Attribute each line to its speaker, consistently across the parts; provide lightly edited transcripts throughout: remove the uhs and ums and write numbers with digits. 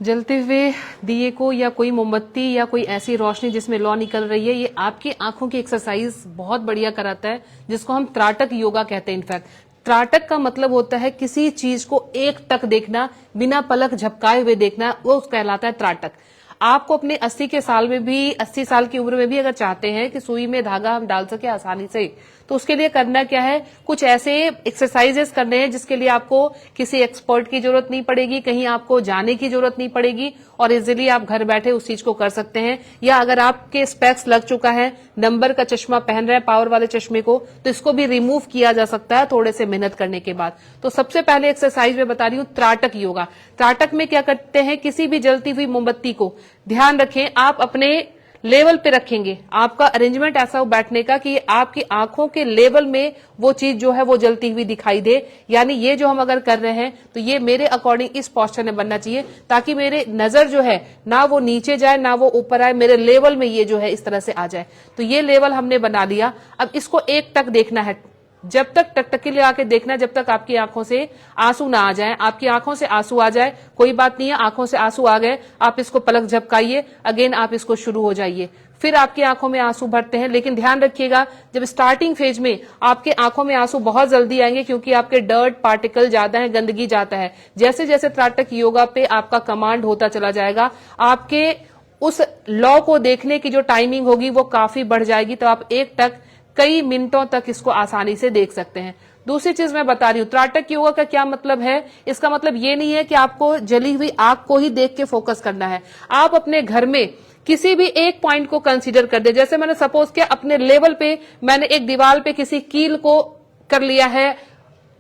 Speaker 1: जलते हुए दिए को या कोई मोमबत्ती या कोई ऐसी रोशनी जिसमें लौ निकल रही है, ये आपकी आंखों की एक्सरसाइज बहुत बढ़िया कराता है, जिसको हम त्राटक योगा कहते हैं। इनफैक्ट त्राटक का मतलब होता है किसी चीज को एक टक देखना, बिना पलक झपकाए हुए देखना, वो कहलाता है त्राटक। आपको अपने 80 के साल में भी, 80 साल की उम्र में भी अगर चाहते हैं कि सुई में धागा हम डाल सके आसानी से, तो उसके लिए करना क्या है, कुछ ऐसे एक्सरसाइजेस करने हैं जिसके लिए आपको किसी एक्सपर्ट की जरूरत नहीं पड़ेगी, कहीं आपको जाने की जरूरत नहीं पड़ेगी और इजीली आप घर बैठे उस चीज को कर सकते हैं। या अगर आपके स्पेक्स लग चुका है, नंबर का चश्मा पहन रहे हैं, पावर वाले चश्मे को, तो इसको भी रिमूव किया जा सकता है थोड़े से मेहनत करने के बाद। तो सबसे पहले एक्सरसाइज में बता रही हूं त्राटक योगा। त्राटक में क्या करते हैं, किसी भी जलती हुई मोमबत्ती को, ध्यान रखें आप अपने लेवल पे रखेंगे, आपका अरेंजमेंट ऐसा हो बैठने का कि आपकी आंखों के लेवल में वो चीज जो है वो जलती हुई दिखाई दे। यानी ये जो हम अगर कर रहे हैं तो ये मेरे अकॉर्डिंग इस पोस्चर में बनना चाहिए, ताकि मेरे नजर जो है ना वो नीचे जाए ना वो ऊपर आए, मेरे लेवल में ये जो है इस तरह से आ जाए। तो ये लेवल हमने बना लिया। अब इसको एक टक देखना है, जब तक टकटकी लगा के देखना, जब तक आपकी आंखों से आंसू ना आ जाए। आपकी आंखों से आंसू आ जाए कोई बात नहीं है, आंखों से आंसू आ गए, आप इसको पलक झपकाइए, अगेन आप इसको शुरू हो जाइए। फिर आपकी आंखों में आंसू भरते हैं, लेकिन ध्यान रखिएगा जब स्टार्टिंग फेज में आपके आंखों में आंसू बहुत जल्दी आएंगे, क्योंकि आपके डर्ट पार्टिकल ज्यादा है, गंदगी ज्यादा है। जैसे जैसे त्राटक योगा पे आपका कमांड होता चला जाएगा, आपके उस लॉ को देखने की जो टाइमिंग होगी वो काफी बढ़ जाएगी, तो आप एक टक कई मिनटों तक इसको आसानी से देख सकते हैं। दूसरी चीज मैं बता रही हूं, त्राटक योगा का क्या मतलब है। इसका मतलब ये नहीं है कि आपको जली हुई आग को ही देख के फोकस करना है। आप अपने घर में किसी भी एक पॉइंट को कंसीडर कर दे। जैसे मैंने सपोज किया अपने लेवल पे मैंने एक दीवार पे किसी कील को कर लिया है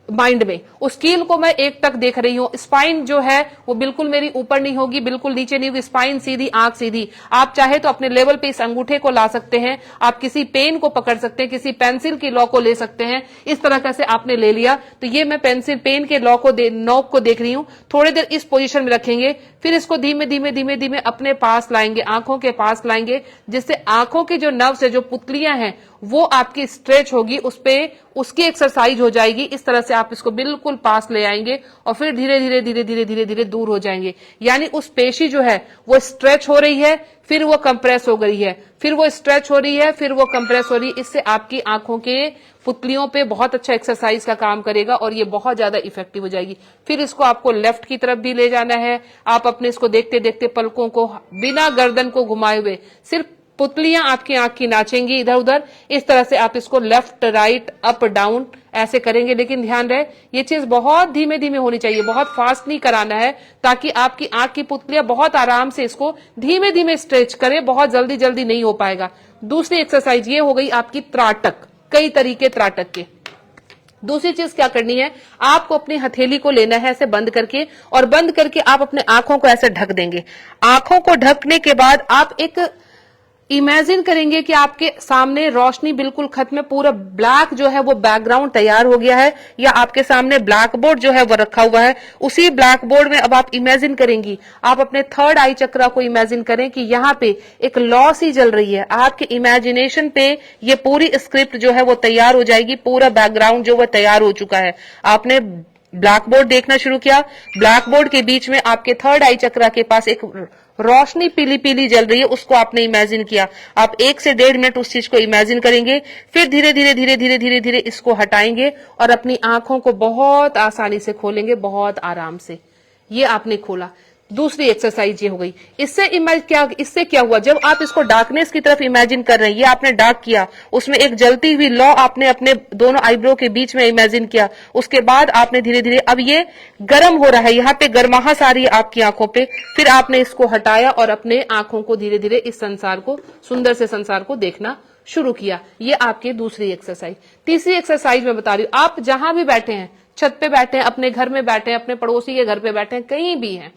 Speaker 1: माइंड में, उस कील को मैं एक टक देख रही हूं। स्पाइन जो है वो बिल्कुल मेरी ऊपर नहीं होगी, बिल्कुल नीचे नहीं होगी, स्पाइन सीधी, आंख सीधी। आप चाहे तो अपने लेवल पे इस अंगूठे को ला सकते हैं, आप किसी पेन को पकड़ सकते हैं, किसी पेंसिल की लॉ को ले सकते हैं। इस तरह कैसे आपने ले लिया, तो ये मैं पेंसिल पेन के लॉ को नॉब को देख रही हूं। थोड़ी देर इस पोजीशन में रखेंगे, फिर इसको धीमे धीमे धीमे धीमे अपने पास लाएंगे, आंखों के पास लाएंगे, जिससे आंखों की जो नर्व्स है, जो पुतलियां हैं, वो आपकी स्ट्रेच होगी, उस पे उसकी एक्सरसाइज हो जाएगी। इस तरह से आप इसको बिल्कुल पास ले आएंगे और फिर धीरे धीरे धीरे धीरे धीरे धीरे दूर हो जाएंगे। यानी उस पेशी जो है वो स्ट्रेच हो रही है, फिर वो कंप्रेस हो गई है, फिर वो स्ट्रेच हो रही है, फिर वो कंप्रेस हो रही है। इससे आपकी आंखों के पुतलियों पे बहुत अच्छा एक्सरसाइज का काम करेगा और ये बहुत ज्यादा इफेक्टिव हो जाएगी। फिर इसको आपको लेफ्ट की तरफ भी ले जाना है। आप अपने इसको देखते देखते पलकों को बिना गर्दन को घुमाए हुए, सिर्फ पुतलियां आपकी आंख की नाचेंगी इधर उधर, इस तरह से आप इसको लेफ्ट राइट अप डाउन ऐसे करेंगे। लेकिन ध्यान रहे ये चीज बहुत धीमे धीमे होनी चाहिए, बहुत फास्ट नहीं कराना है, ताकि आपकी आंख की पुतलियां बहुत आराम से इसको धीमे धीमे स्ट्रेच करें, बहुत जल्दी जल्दी नहीं हो पाएगा। दूसरी एक्सरसाइज ये हो गई आपकी त्राटक, कई तरीके त्राटक के। दूसरी चीज क्या करनी है, आपको अपनी हथेली को लेना है ऐसे बंद करके, और बंद करके आप अपने आंखों को ऐसे ढक देंगे। आंखों को ढकने के बाद आप एक इमेजिन करेंगे कि आपके सामने रोशनी बिल्कुल खत्म है, पूरा ब्लैक जो है वो बैकग्राउंड तैयार हो गया है, या आपके सामने ब्लैक बोर्ड जो है वो रखा हुआ है। उसी ब्लैक बोर्ड में अब आप इमेजिन करेंगी, आप अपने थर्ड आई चक्रा को इमेजिन करें कि यहाँ पे एक लॉ सी जल रही है। आपके इमेजिनेशन पे ये पूरी स्क्रिप्ट जो है वो तैयार हो जाएगी, पूरा बैकग्राउंड जो वो तैयार हो चुका है। आपने ब्लैक बोर्ड देखना शुरू किया, ब्लैक बोर्ड के बीच में आपके थर्ड आई चक्रा के पास एक रोशनी पीली पीली जल रही है, उसको आपने इमेजिन किया। आप 1 से 1.5 मिनट उस चीज को इमेजिन करेंगे, फिर धीरे धीरे धीरे धीरे धीरे धीरे इसको हटाएंगे और अपनी आंखों को बहुत आसानी से खोलेंगे, बहुत आराम से। ये आपने खोला। दूसरी एक्सरसाइज ये हो गई। इससे क्या हुआ, जब आप इसको डार्कनेस की तरफ इमेजिन कर रहे हैं, ये आपने डार्क किया, उसमें एक जलती हुई लौ आपने अपने दोनों आईब्रो के बीच में इमेजिन किया। उसके बाद आपने धीरे धीरे, अब ये गर्म हो रहा है, यहाँ पे गर्माहट आ रही है आपकी आंखों पे, फिर आपने इसको हटाया और अपने आंखों को धीरे धीरे इस संसार को, सुंदर से संसार को देखना शुरू किया। ये आपकी दूसरी एक्सरसाइज। तीसरी एक्सरसाइज मैं बता रही हूं, आप जहां भी बैठे हैं, छत पे बैठे हैं, अपने घर में बैठे हैं, अपने पड़ोसी के घर पे बैठे हैं, कहीं भी हैं,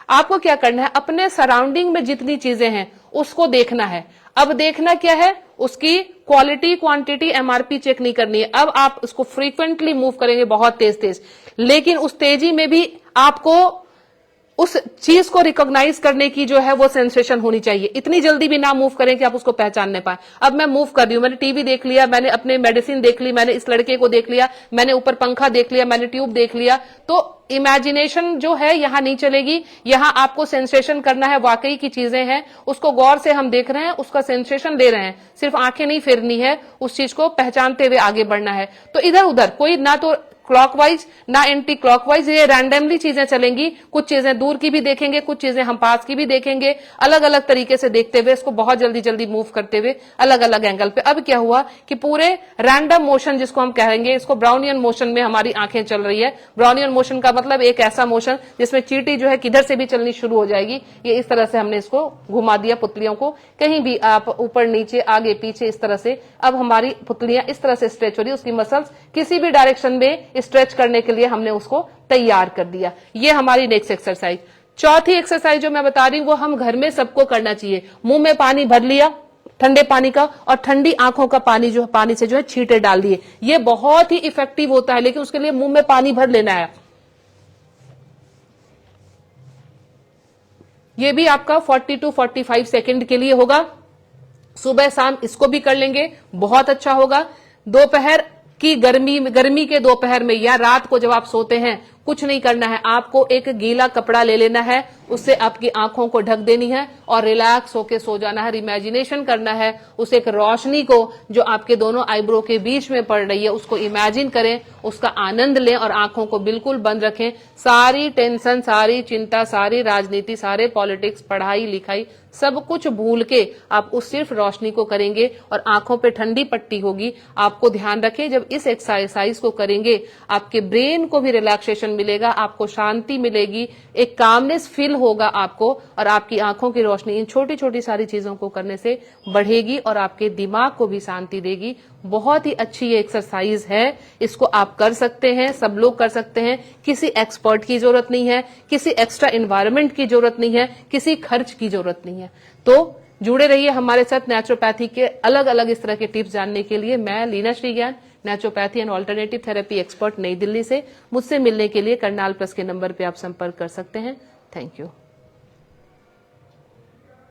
Speaker 1: आपको क्या करना है, अपने सराउंडिंग में जितनी चीजें हैं उसको देखना है। अब देखना क्या है, उसकी क्वालिटी क्वांटिटी एमआरपी चेक नहीं करनी है। अब आप उसको फ्रीक्वेंटली मूव करेंगे, बहुत तेज तेज, लेकिन उस तेजी में भी आपको उस चीज को रिकॉग्नाइज करने की जो है वो सेंसेशन होनी चाहिए। इतनी जल्दी भी ना मूव करें कि आप उसको पहचान नहीं पाए। अब मैं मूव कर रही हूं, मैंने टीवी देख लिया, मैंने अपने मेडिसिन देख ली, मैंने इस लड़के को देख लिया, मैंने ऊपर पंखा देख लिया, मैंने ट्यूब देख लिया, तो इमेजिनेशन जो है यहां नहीं चलेगी। यहां आपको सेंसेशन करना है, वाकई की चीजें हैं, उसको गौर से हम देख रहे हैं, उसका सेंसेशन ले रहे हैं, सिर्फ आंखें नहीं फेरनी है, उस चीज को पहचानते हुए आगे बढ़ना है। तो इधर उधर कोई ना तो क्लॉकवाइज ना एंटी क्लॉकवाइज, ये रैंडमली चीजें चलेंगी। कुछ चीजें दूर की भी देखेंगे, कुछ चीजें हम पास की भी देखेंगे, अलग अलग तरीके से देखते हुए इसको बहुत जल्दी जल्दी मूव करते हुए अलग अलग एंगल पे। अब क्या हुआ कि पूरे रैंडम मोशन जिसको हम कहेंगे, इसको ब्राउनियन मोशन में हमारी आंखें चल रही है। ब्राउनियन मोशन का मतलब एक ऐसा मोशन जिसमें चींटी जो है किधर से भी चलनी शुरू हो जाएगी। ये इस तरह से हमने इसको घुमा दिया पुतलियों को, कहीं भी आप ऊपर नीचे आगे पीछे इस तरह से। अब हमारी पुतलियां इस तरह से स्ट्रेच हो रही है, उसकी मसल्स किसी भी डायरेक्शन में स्ट्रेच करने के लिए हमने उसको तैयार कर दिया। ये हमारी नेक्स्ट एक्सरसाइज। चौथी एक्सरसाइज जो मैं बता रही हूं वो हम घर में सबको करना चाहिए। मुंह में पानी भर लिया ठंडे पानी का, और ठंडी आंखों का पानी जो पानी से जो है छींटे डाल दिए। ये बहुत ही इफेक्टिव होता है, लेकिन उसके लिए मुंह में पानी भर लेना है। ये भी आपका 40 to 45 सेकंड के लिए होगा। सुबह शाम इसको भी कर लेंगे, बहुत अच्छा होगा। दोपहर की गर्मी के दोपहर में या रात को जब आप सोते हैं, कुछ नहीं करना है, आपको एक गीला कपड़ा ले लेना है, उससे आपकी आंखों को ढक देनी है और रिलैक्स होके सो जाना है। इमेजिनेशन करना है उस एक रोशनी को जो आपके दोनों आईब्रो के बीच में पड़ रही है, उसको इमेजिन करें, उसका आनंद लें और आंखों को बिल्कुल बंद रखें। सारी टेंशन, सारी चिंता, सारी राजनीति, सारे पॉलिटिक्स, पढ़ाई लिखाई सब कुछ भूल के आप उस सिर्फ रोशनी को करेंगे और आंखों पे ठंडी पट्टी होगी। आपको ध्यान रखें, जब इस एक्सरसाइज को करेंगे आपके ब्रेन को भी रिलैक्सेशन मिलेगा, आपको शांति मिलेगी, एक कामनेस फील होगा आपको, और आपकी आंखों की रोशनी इन छोटी छोटी सारी चीजों को करने से बढ़ेगी और आपके दिमाग को भी शांति देगी। बहुत ही अच्छी ये एक्सरसाइज है, इसको आप कर सकते हैं, सब लोग कर सकते हैं। किसी एक्सपर्ट की जरूरत नहीं है, किसी एक्स्ट्रा एनवायरनमेंट की जरूरत नहीं है, किसी खर्च की जरूरत नहीं है। तो जुड़े रहिए हमारे साथ नेचुरोपैथी के अलग अलग इस तरह के टिप्स जानने के लिए। मैं Leena Shrigyan, naturopathy and alternative therapy expert, New Delhi से। मुझसे मिलने के लिए करनाल प्लस के नंबर पे आप संपर्क कर सकते हैं। Thank you.